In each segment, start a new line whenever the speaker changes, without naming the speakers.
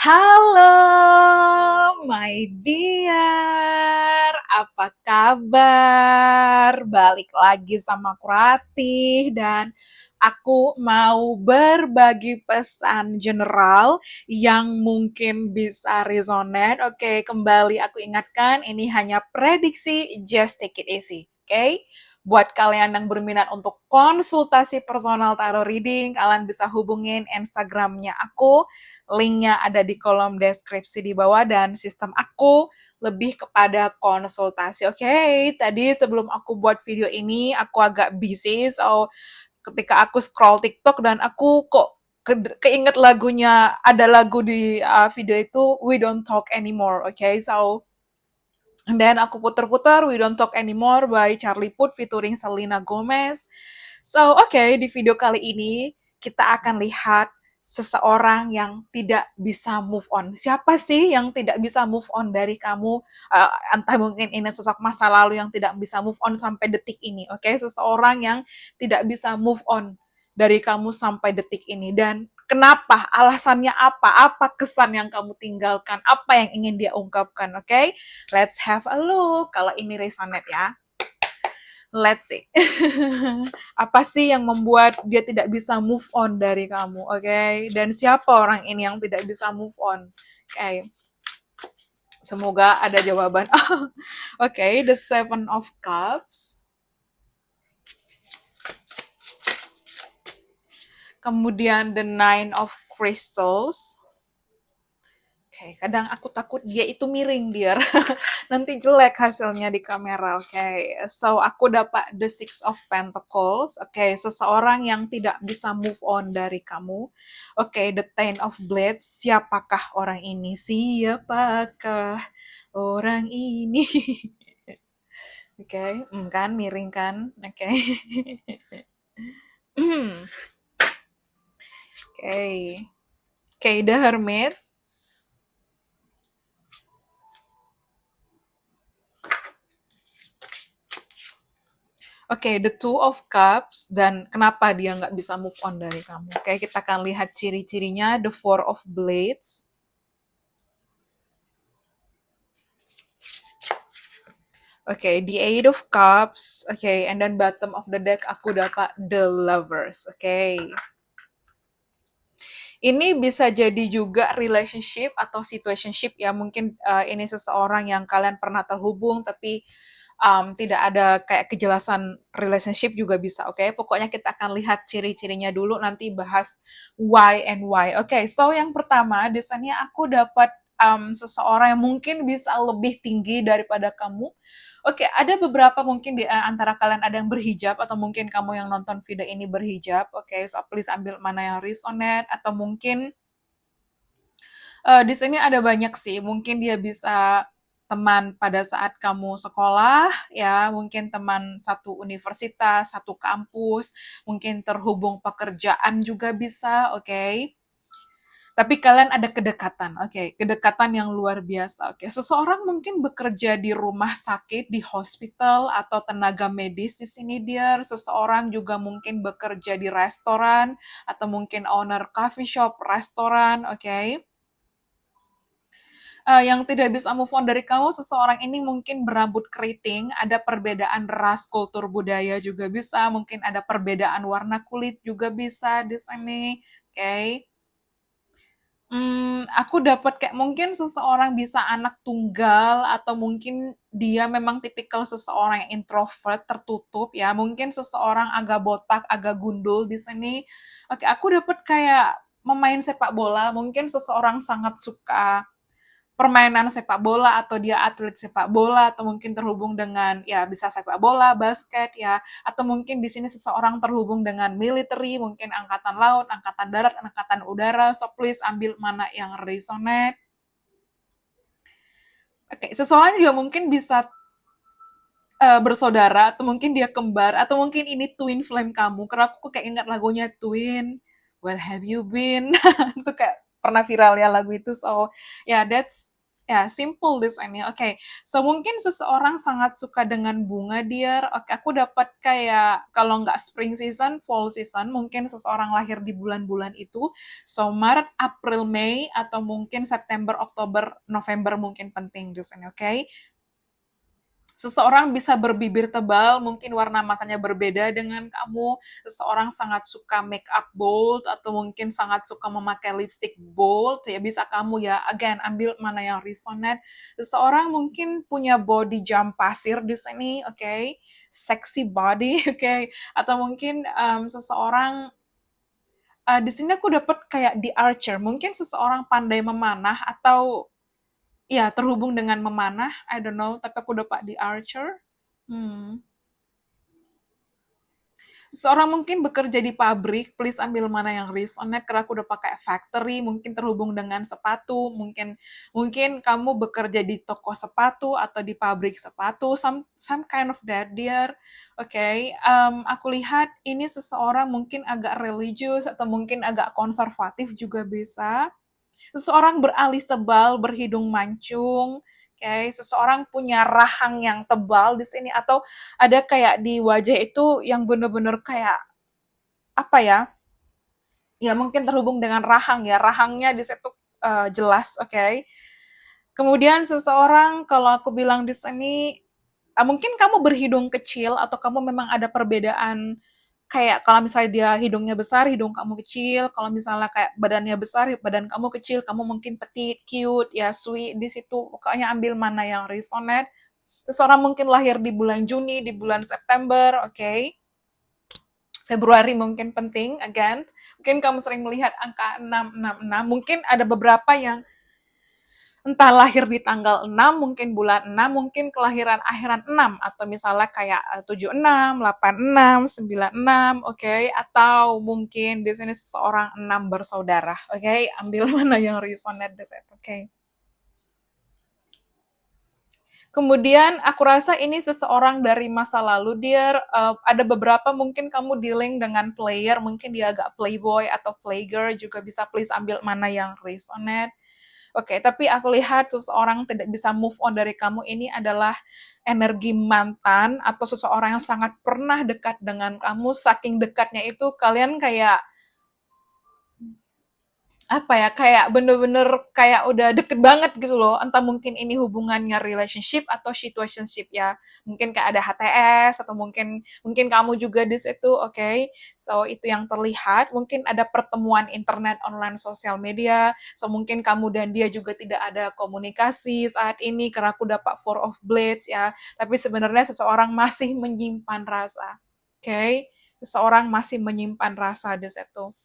Halo, my dear, apa kabar? Balik lagi sama aku Ratih dan aku mau berbagi pesan general yang mungkin bisa resonate. Oke, kembali aku ingatkan, ini hanya prediksi, just take it easy. Oke, buat kalian yang berminat untuk konsultasi personal tarot reading, kalian bisa hubungin Instagramnya aku. Linknya ada di kolom deskripsi di bawah dan sistem aku lebih kepada konsultasi. Oke, tadi sebelum aku buat video ini aku agak busy, so ketika aku scroll TikTok dan aku kok keinget lagunya, ada lagu di video itu We Don't Talk Anymore. Oke, so and then aku putar-putar We Don't Talk Anymore by Charlie Puth featuring Selena Gomez. So, di video kali ini kita akan lihat seseorang yang tidak bisa move on. Siapa sih yang tidak bisa move on dari kamu? Entah mungkin ini sosok masa lalu yang tidak bisa move on sampai detik ini. Seseorang yang tidak bisa move on dari kamu sampai detik ini. Dan kenapa? Alasannya apa? Apa kesan yang kamu tinggalkan? Apa yang ingin dia ungkapkan? Let's have a look. Kalau ini resonate ya. Let's see. Apa sih yang membuat dia tidak bisa move on dari kamu? Dan siapa orang ini yang tidak bisa move on? Semoga ada jawaban. The Seven of Cups. Kemudian the Nine of Crystals. Kadang aku takut dia itu miring, dear. Nanti jelek hasilnya di kamera. So aku dapat the Six of Pentacles. Seseorang yang tidak bisa move on dari kamu. The Ten of Blades. Siapakah orang ini? Siapakah orang ini? Kan miring kan? The Hermit. The Two of Cups, dan kenapa dia nggak bisa move on dari kamu. Kita akan lihat ciri-cirinya. The Four of Blades. The Eight of Cups. And then bottom of the deck aku dapat the Lovers. Ini bisa jadi juga relationship atau situationship ya. Mungkin ini seseorang yang kalian pernah terhubung tapi tidak ada kayak kejelasan relationship juga bisa. Pokoknya kita akan lihat ciri-cirinya dulu, nanti bahas why and why. So yang pertama di sini aku dapat seseorang yang mungkin bisa lebih tinggi daripada kamu. Ada beberapa mungkin di antara kalian ada yang berhijab, atau mungkin kamu yang nonton video ini berhijab. So please ambil mana yang resonate, atau mungkin di sini ada banyak sih. Mungkin dia bisa teman pada saat kamu sekolah, ya, mungkin teman satu universitas, satu kampus, mungkin terhubung pekerjaan juga bisa. Tapi kalian ada kedekatan, kedekatan yang luar biasa. Seseorang mungkin bekerja di rumah sakit, di hospital, atau tenaga medis di sini dia. Seseorang juga mungkin bekerja di restoran, atau mungkin owner coffee shop, restoran. Yang tidak bisa move on dari kamu, seseorang ini mungkin berambut keriting, ada perbedaan ras, kultur, budaya juga bisa, mungkin ada perbedaan warna kulit juga bisa di sini. Aku dapat kayak mungkin seseorang bisa anak tunggal, atau mungkin dia memang tipikal seseorang yang introvert, tertutup ya. Mungkin seseorang agak botak, agak gundul di sini. Aku dapat kayak memain sepak bola, mungkin seseorang sangat suka permainan sepak bola, atau dia atlet sepak bola, atau mungkin terhubung dengan ya bisa sepak bola, basket ya, atau mungkin di sini seseorang terhubung dengan military, mungkin angkatan laut, angkatan darat, angkatan udara. So please ambil mana yang resonate. Seseorang juga mungkin bisa bersaudara, atau mungkin dia kembar, atau mungkin ini twin flame kamu. Karena aku kayak ingat lagunya Twin, Where Have You Been? Itu kayak pernah viral ya lagu itu. So yeah, that's Ya, simple desainnya. Oke. So mungkin seseorang sangat suka dengan bunga, dear. Oke, aku dapat kayak kalau nggak spring season, fall season, mungkin seseorang lahir di bulan-bulan itu. So Maret, April, Mei, atau mungkin September, Oktober, November mungkin penting desainnya. Oke. Seseorang bisa berbibir tebal, mungkin warna matanya berbeda dengan kamu. Seseorang sangat suka make up bold atau mungkin sangat suka memakai lipstick bold, ya bisa kamu ya. Again, ambil mana yang resonate. Seseorang mungkin punya body jump pasir di sini, oke? Okay? Sexy body, oke? Okay? Atau mungkin seseorang di sini aku dapat kayak di archer, mungkin seseorang pandai memanah atau ya terhubung dengan memanah, I don't know, tapi aku dapat di archer. Hmm. Seseorang mungkin bekerja di pabrik, please ambil mana yang resonate karena aku udah pakai factory, mungkin terhubung dengan sepatu, mungkin mungkin kamu bekerja di toko sepatu atau di pabrik sepatu, some kind of that dear. Oke, okay. Aku lihat ini seseorang mungkin agak religius atau mungkin agak konservatif juga bisa. Seseorang beralis tebal, berhidung mancung, okay. Seseorang punya rahang yang tebal di sini atau ada kayak di wajah itu yang benar-benar kayak apa ya? Ya mungkin terhubung dengan rahang ya, rahangnya di situ jelas, oke. Okay. Kemudian seseorang kalau aku bilang di sini mungkin kamu berhidung kecil atau kamu memang ada perbedaan kayak kalau misalnya dia hidungnya besar, hidung kamu kecil. Kalau misalnya kayak badannya besar, badan kamu kecil, kamu mungkin petit, cute, ya sweet di situ. Pokoknya ambil mana yang resonate. Seseorang mungkin lahir di bulan Juni, di bulan September, oke. Okay. Februari mungkin penting, again. Mungkin kamu sering melihat angka 666. Mungkin ada beberapa yang entah lahir di tanggal 6, mungkin bulan 6, mungkin kelahiran akhiran 6, atau misalnya kayak 76, 86, 96, oke, okay? Atau mungkin di sini seseorang 6 bersaudara, oke, okay? Ambil mana yang resonate di situ, oke. Okay? Kemudian aku rasa ini seseorang dari masa lalu, dia ada beberapa mungkin kamu dealing dengan player, mungkin dia agak playboy atau playgirl juga bisa, please ambil mana yang resonate. Oke, tapi aku lihat seseorang tidak bisa move on dari kamu ini adalah energi mantan atau seseorang yang sangat pernah dekat dengan kamu, saking dekatnya itu kalian kayak apa ya, kayak bener-bener kayak udah deket banget gitu loh. Entah mungkin ini hubungannya relationship atau situationship ya. Mungkin kayak ada HTS atau mungkin mungkin kamu juga di situ, oke. Okay? So itu yang terlihat. Mungkin ada pertemuan internet, online, sosial media. So mungkin kamu dan dia juga tidak ada komunikasi saat ini karena aku dapat Four of Blades ya. Tapi sebenarnya seseorang masih menyimpan rasa, oke. Okay? Seseorang masih menyimpan rasa di situ.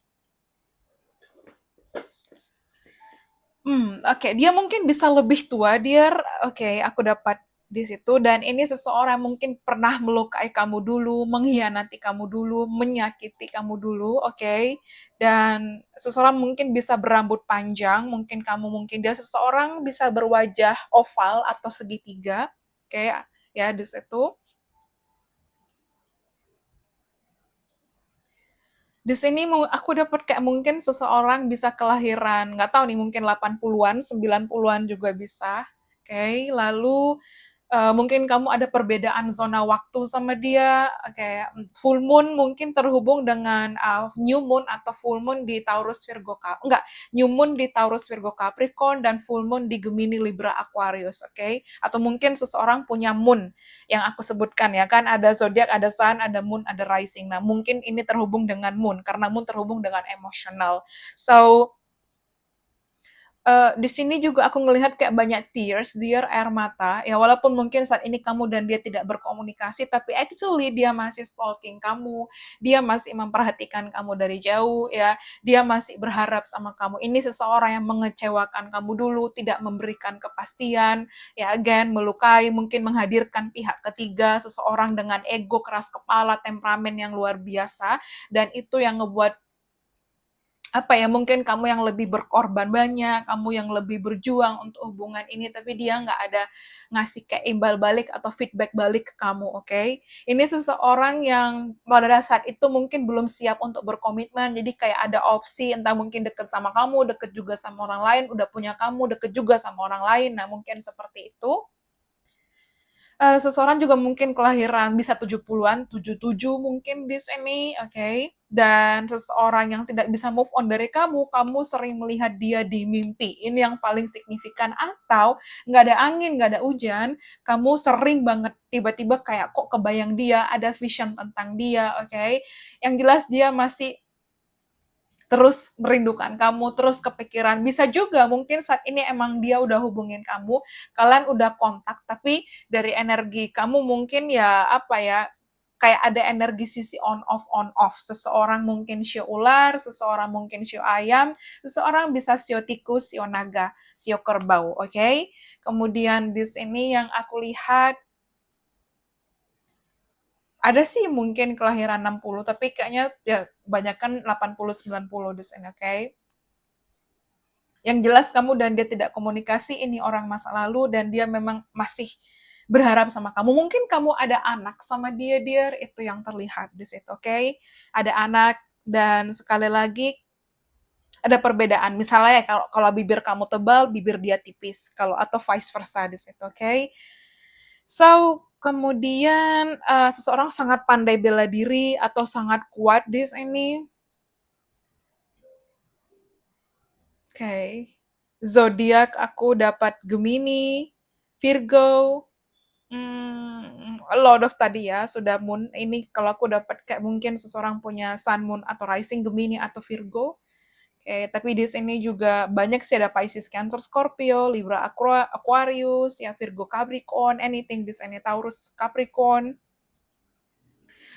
Oke, dia mungkin bisa lebih tua, dia oke, aku dapat di situ dan ini seseorang mungkin pernah melukai kamu dulu, mengkhianati kamu dulu, menyakiti kamu dulu, oke. Dan seseorang mungkin bisa berambut panjang, mungkin kamu mungkin dia seseorang bisa berwajah oval atau segitiga, oke, ya di situ. Di sini aku dapat kayak mungkin seseorang bisa kelahiran, nggak tahu nih, mungkin 80-an, 90-an juga bisa. Oke, okay. Lalu mungkin kamu ada perbedaan zona waktu sama dia, kayak full moon mungkin terhubung dengan new moon atau full moon di Taurus Virgo enggak, new moon di Taurus Virgo Capricorn dan full moon di Gemini Libra Aquarius, oke? Okay? Atau mungkin seseorang punya moon yang aku sebutkan ya kan, ada zodiak, ada sun, ada moon, ada rising. Nah, mungkin ini terhubung dengan moon karena moon terhubung dengan emosional. So, di sini juga aku ngelihat kayak banyak tears, dear, air mata. Ya walaupun mungkin saat ini kamu dan dia tidak berkomunikasi, tapi actually dia masih stalking kamu, dia masih memperhatikan kamu dari jauh, ya. Dia masih berharap sama kamu. Ini seseorang yang mengecewakan kamu dulu, tidak memberikan kepastian, ya again, melukai, mungkin menghadirkan pihak ketiga, seseorang dengan ego keras kepala, temperamen yang luar biasa, dan itu yang ngebuat apa ya, mungkin kamu yang lebih berkorban banyak, kamu yang lebih berjuang untuk hubungan ini, tapi dia nggak ada ngasih kayak imbal balik atau feedback balik ke kamu, oke? Ini seseorang yang pada saat itu mungkin belum siap untuk berkomitmen, jadi kayak ada opsi, entah mungkin deket sama kamu, deket juga sama orang lain, udah punya kamu, deket juga sama orang lain, nah mungkin seperti itu. Seseorang juga mungkin kelahiran bisa 70-an, 77 mungkin di sini, oke. Okay? Dan seseorang yang tidak bisa move on dari kamu, kamu sering melihat dia di mimpi. Ini yang paling signifikan. Atau nggak ada angin, nggak ada hujan, kamu sering banget tiba-tiba kayak kok kebayang dia, ada vision tentang dia, oke. Okay? Yang jelas dia masih terus merindukan kamu, terus kepikiran. Bisa juga mungkin saat ini emang dia udah hubungin kamu, kalian udah kontak, tapi dari energi kamu mungkin ya apa ya, kayak ada energi sisi on off. Seseorang mungkin sio ular, seseorang mungkin sio ayam, seseorang bisa sio tikus, sio naga, sio kerbau, oke? Okay? Kemudian di sini yang aku lihat ada sih mungkin kelahiran 60, tapi kayaknya ya banyak kan 80 90 di sini, oke? Okay? Yang jelas kamu dan dia tidak komunikasi, ini orang masa lalu dan dia memang masih berharap sama kamu. Mungkin kamu ada anak sama dia, dear, itu yang terlihat di situ, oke? Okay? Ada anak dan sekali lagi ada perbedaan. Misalnya ya kalau bibir kamu tebal, bibir dia tipis. Kalau atau vice versa di situ, oke? Okay? So, kemudian seseorang sangat pandai bela diri atau sangat kuat di sini. Oke. Okay. Zodiak aku dapat Gemini, Virgo, a lot of tadi ya, sudah moon. Ini kalau aku dapat kayak mungkin seseorang punya sun, moon, atau rising Gemini atau Virgo. Oke, tapi di sini juga banyak sih ada Pisces, Cancer, Scorpio, Libra, Aquarius, ya Virgo, Capricorn, anything di sini Taurus, Capricorn.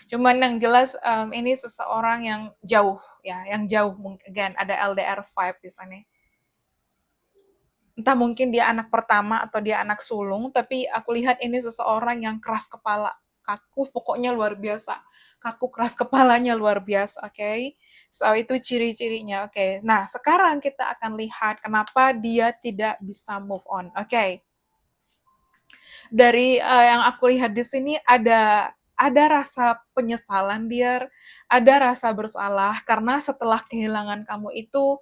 Cuman yang jelas ini seseorang yang jauh ya, yang jauh mungkin again ada LDR vibe di sana. Entah mungkin dia anak pertama atau dia anak sulung, tapi aku lihat ini seseorang yang keras kepala, kaku, pokoknya luar biasa. Kaku keras kepalanya luar biasa, oke? Okay? So itu ciri-cirinya, oke. Okay. Nah, sekarang kita akan lihat kenapa dia tidak bisa move on, oke? Okay. Dari yang aku lihat di sini ada rasa penyesalan dia, ada rasa bersalah karena setelah kehilangan kamu itu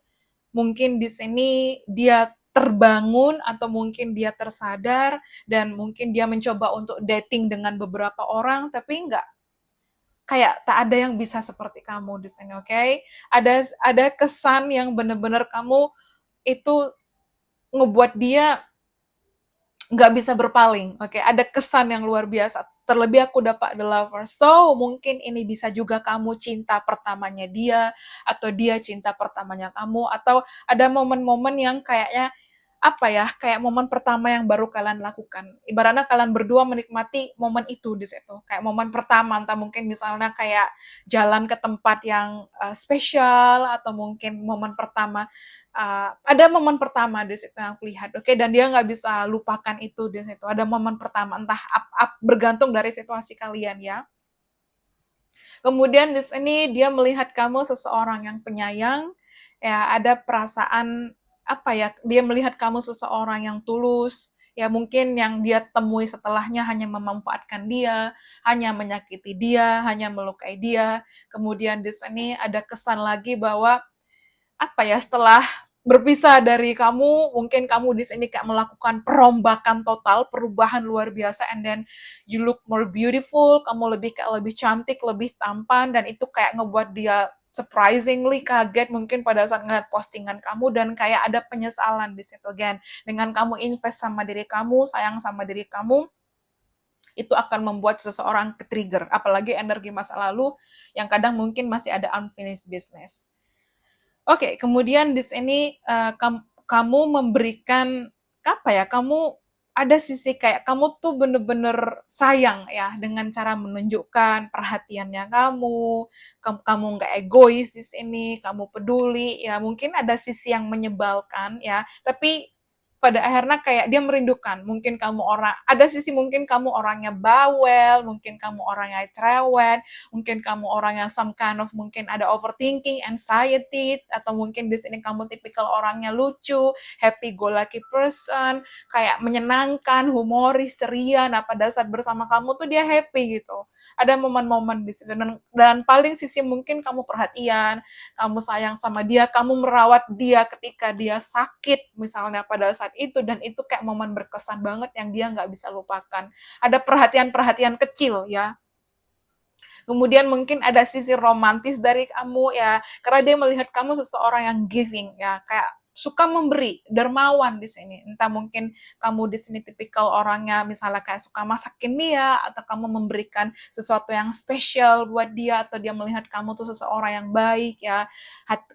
mungkin di sini dia terbangun atau mungkin dia tersadar dan mungkin dia mencoba untuk dating dengan beberapa orang tapi enggak kayak tak ada yang bisa seperti kamu di sini, oke? Okay? Ada kesan yang benar-benar kamu itu ngebuat dia nggak bisa berpaling, oke? Okay? Ada kesan yang luar biasa. Terlebih aku dapat The Lover. So, mungkin ini bisa juga kamu cinta pertamanya dia, atau dia cinta pertamanya kamu, atau ada momen-momen yang kayaknya apa ya, kayak momen pertama yang baru kalian lakukan. Ibaratnya kalian berdua menikmati momen itu di situ. Kayak momen pertama, entah mungkin misalnya kayak jalan ke tempat yang spesial, atau mungkin momen pertama, ada momen pertama di situ yang aku lihat, oke, dan dia nggak bisa lupakan itu di situ. Ada momen pertama, entah bergantung dari situasi kalian ya. Kemudian di sini dia melihat kamu seseorang yang penyayang, ya ada perasaan apa ya, dia melihat kamu seseorang yang tulus, ya mungkin yang dia temui setelahnya hanya memanfaatkan dia, hanya menyakiti dia, hanya melukai dia. Kemudian di sini ada kesan lagi bahwa apa ya, setelah berpisah dari kamu, mungkin kamu di sini kayak melakukan perombakan total, perubahan luar biasa, and then you look more beautiful, kamu lebih cantik, lebih tampan, dan itu kayak ngebuat dia surprisingly kaget mungkin pada saat ngeliat postingan kamu dan kayak ada penyesalan di situ again. Dengan kamu invest sama diri kamu, sayang sama diri kamu, itu akan membuat seseorang ke-trigger, apalagi energi masa lalu yang kadang mungkin masih ada unfinished business. Oke, kemudian di sini kamu memberikan apa ya? Kamu ada sisi kayak kamu tuh bener-bener sayang ya dengan cara menunjukkan perhatiannya kamu nggak egois di sini, kamu peduli ya. Mungkin ada sisi yang menyebalkan ya, tapi pada akhirnya kayak dia merindukan. Mungkin kamu orang, ada sisi mungkin kamu orangnya bawel, mungkin kamu orangnya cerewet, mungkin kamu orangnya some kind of mungkin ada overthinking, anxiety, atau mungkin di sini kamu tipikal orangnya lucu, happy go lucky person, kayak menyenangkan, humoris, ceria. Nah, pada saat bersama kamu tuh dia happy gitu. Ada momen-momen di situ, dan paling sisi mungkin kamu perhatian, kamu sayang sama dia, kamu merawat dia ketika dia sakit misalnya pada saat itu, dan itu kayak momen berkesan banget yang dia nggak bisa lupakan. Ada perhatian-perhatian kecil ya. Kemudian mungkin ada sisi romantis dari kamu ya, karena dia melihat kamu seseorang yang giving ya, kayak suka memberi, dermawan di sini. Entah mungkin kamu di sini tipikal orangnya misalnya kayak suka masakin dia, atau kamu memberikan sesuatu yang spesial buat dia, atau dia melihat kamu tuh seseorang yang baik ya,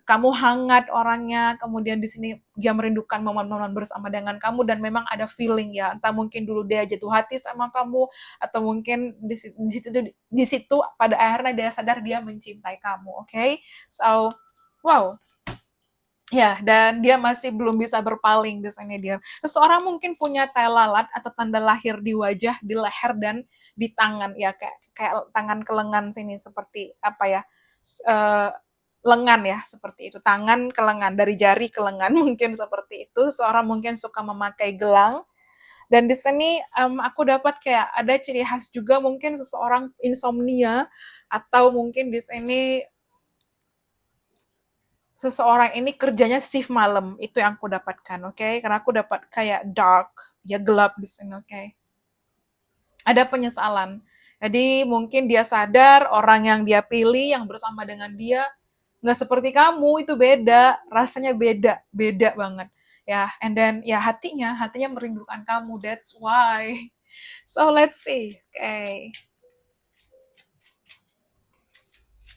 kamu hangat orangnya, kemudian di sini dia merindukan momen-momen bersama dengan kamu, dan memang ada feeling ya, entah mungkin dulu dia jatuh hati sama kamu, atau mungkin di situ pada akhirnya dia sadar dia mencintai kamu, okay? So, wow. Ya, dan dia masih belum bisa berpaling di sini dia. Seseorang mungkin punya tai lalat atau tanda lahir di wajah, di leher dan di tangan ya, kayak tangan ke lengan sini seperti apa ya? eh, Lengan ya, seperti itu. Tangan ke lengan, dari jari ke lengan mungkin seperti itu. Seorang mungkin suka memakai gelang, dan di sini aku dapat kayak ada ciri khas juga mungkin seseorang insomnia, atau mungkin di sini seseorang ini kerjanya shift malam, itu yang aku dapatkan, oke? Okay? Karena aku dapat kayak dark, ya gelap di sini, oke? Okay? Ada penyesalan. Jadi mungkin dia sadar orang yang dia pilih, yang bersama dengan dia, nggak seperti kamu, itu beda, rasanya beda, beda banget. Ya, and then ya hatinya merindukan kamu, that's why. So let's see, okay.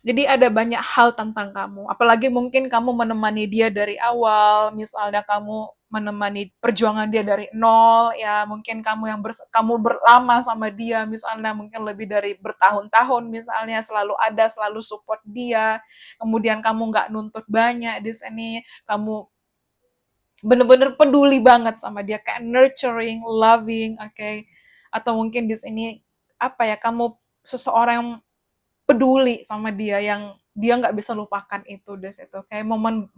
Jadi ada banyak hal tentang kamu. Apalagi mungkin kamu menemani dia dari awal, misalnya kamu menemani perjuangan dia dari nol, ya mungkin kamu berlama sama dia, misalnya mungkin lebih dari bertahun-tahun, misalnya selalu ada, selalu support dia. Kemudian kamu nggak nuntut banyak di sini, kamu bener-bener peduli banget sama dia, kayak nurturing, loving, oke? Okay? Atau mungkin di sini apa ya, kamu seseorang yang peduli sama dia, yang dia nggak bisa lupakan itu deh itu kayak momen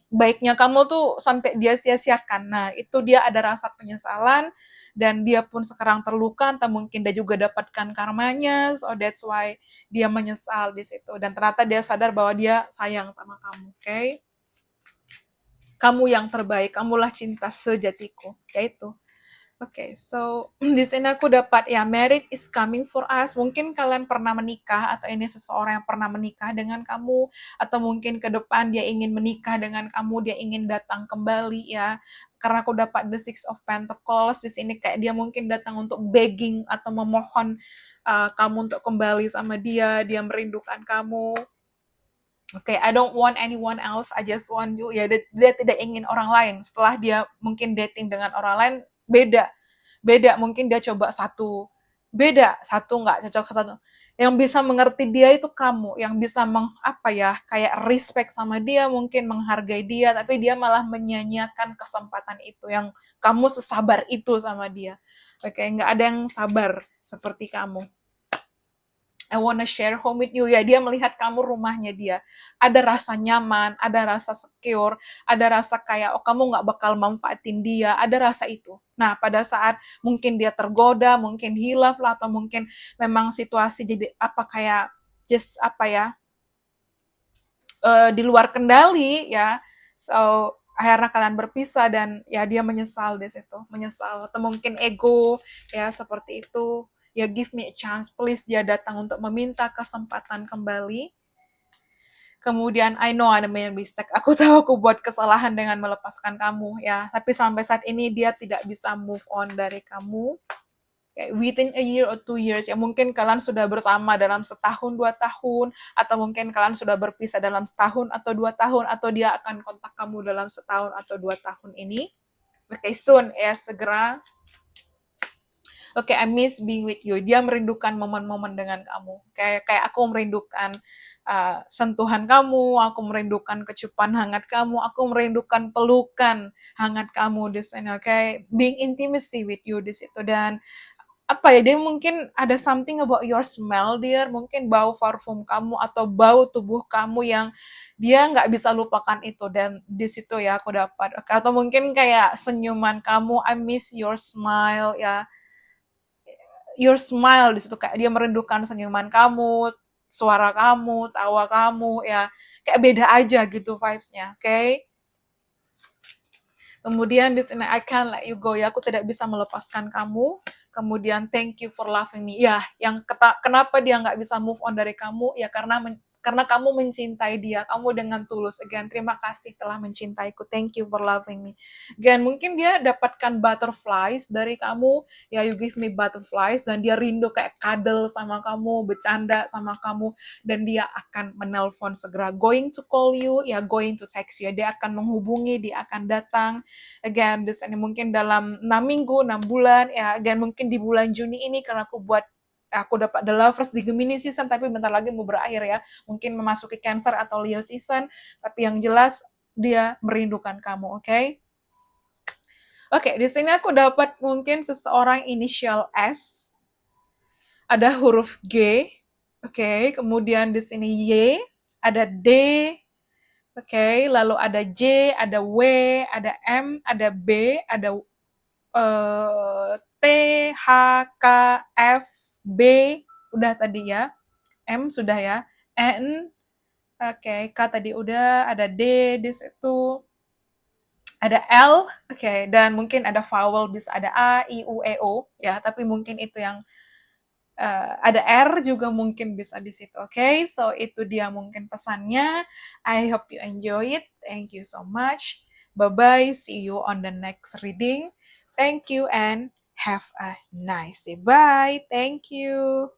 baiknya kamu tuh sampai dia sia-siakan. Nah itu dia ada rasa penyesalan, dan dia pun sekarang terluka, atau mungkin dia juga dapatkan karmanya, so that's why dia menyesal di situ, dan ternyata dia sadar bahwa dia sayang sama kamu, oke? Okay? Kamu yang terbaik, kamulah cinta sejatiku, kayak itu. Oke, so di sini aku dapat ya, married is coming for us. Mungkin kalian pernah menikah, atau ini seseorang yang pernah menikah dengan kamu, atau mungkin ke depan dia ingin menikah dengan kamu, dia ingin datang kembali ya. Karena aku dapat the Six of Pentacles di sini, kayak dia mungkin datang untuk begging atau memohon kamu untuk kembali sama dia, dia merindukan kamu. Oke, I don't want anyone else, I just want you. Ya, dia tidak ingin orang lain. Setelah dia mungkin dating dengan orang lain, beda. Beda, mungkin dia coba satu. Beda, satu nggak cocok satu. Yang bisa mengerti dia itu kamu, yang bisa apa ya, kayak respect sama dia, mungkin menghargai dia, tapi dia malah menyia-nyiakan kesempatan itu, yang kamu sesabar itu sama dia. Oke, nggak ada yang sabar seperti kamu. I wanna share home with you. Ya, dia melihat kamu rumahnya dia. Ada rasa nyaman, ada rasa secure, ada rasa kayak, oh kamu nggak bakal manfaatin dia, ada rasa itu. Nah, pada saat mungkin dia tergoda, mungkin hilaf lah, atau mungkin memang situasi jadi apa kayak, just apa ya, di luar kendali ya. So, akhirnya kalian berpisah, dan ya dia menyesal di situ, menyesal, atau mungkin ego ya seperti itu. Ya give me a chance, please, dia datang untuk meminta kesempatan kembali. Kemudian I know I made mistake, aku tahu aku buat kesalahan dengan melepaskan kamu ya, tapi sampai saat ini dia tidak bisa move on dari kamu. Kayak within a year or 2 years, ya mungkin kalian sudah bersama dalam setahun 2 tahun, atau mungkin kalian sudah berpisah dalam setahun atau 2 tahun, atau dia akan kontak kamu dalam setahun atau 2 tahun ini. Oke, soon ya, segera. Oke, I miss being with you. Dia merindukan momen-momen dengan kamu. Kayak aku merindukan sentuhan kamu, aku merindukan kecupan hangat kamu, aku merindukan pelukan hangat kamu di sana. Oke, being intimacy with you di situ. Dan apa ya, dia mungkin ada something about your smell, dear, mungkin bau parfum kamu atau bau tubuh kamu yang dia nggak bisa lupakan itu, dan di situ ya aku dapat. Oke, atau mungkin kayak senyuman kamu, I miss your smile ya, your smile di situ, kayak dia merindukan senyuman kamu, suara kamu, tawa kamu ya, kayak beda aja gitu vibes-nya, oke? Kemudian di sini I can't let you go ya, aku tidak bisa melepaskan kamu. Kemudian thank you for loving me. Ya, yang kenapa dia nggak bisa move on dari kamu ya, karena kamu mencintai dia, kamu dengan tulus. Again, terima kasih telah mencintaiku. Thank you for loving me. Again, mungkin dia dapatkan butterflies dari kamu, ya, you give me butterflies, dan dia rindu kayak cuddle sama kamu, bercanda sama kamu, dan dia akan menelpon segera. Going to call you, ya, going to text you. Dia akan menghubungi, dia akan datang. Again, this ini mungkin dalam 6 minggu, 6 bulan, ya, again mungkin di bulan Juni ini, karena aku dapat The Lovers di Gemini season, tapi bentar lagi mau berakhir ya, mungkin memasuki Cancer atau Leo season, tapi yang jelas dia merindukan kamu, oke? Oke, di sini aku dapat mungkin seseorang inisial S, ada huruf G, oke, kemudian di sini Y, ada D, oke, lalu ada J, ada W, ada M, ada B, ada T, H, K, F, B, udah tadi ya. M sudah ya. N, oke, K tadi udah, ada D di situ. Ada L, oke, dan mungkin ada vowel, bisa ada A, I, U, E, O, ya, tapi mungkin itu yang ada R juga mungkin bisa di situ, oke? So itu dia mungkin pesannya. I hope you enjoy it. Thank you so much. Bye-bye. See you on the next reading. Thank you and have a nice day. Bye. Thank you.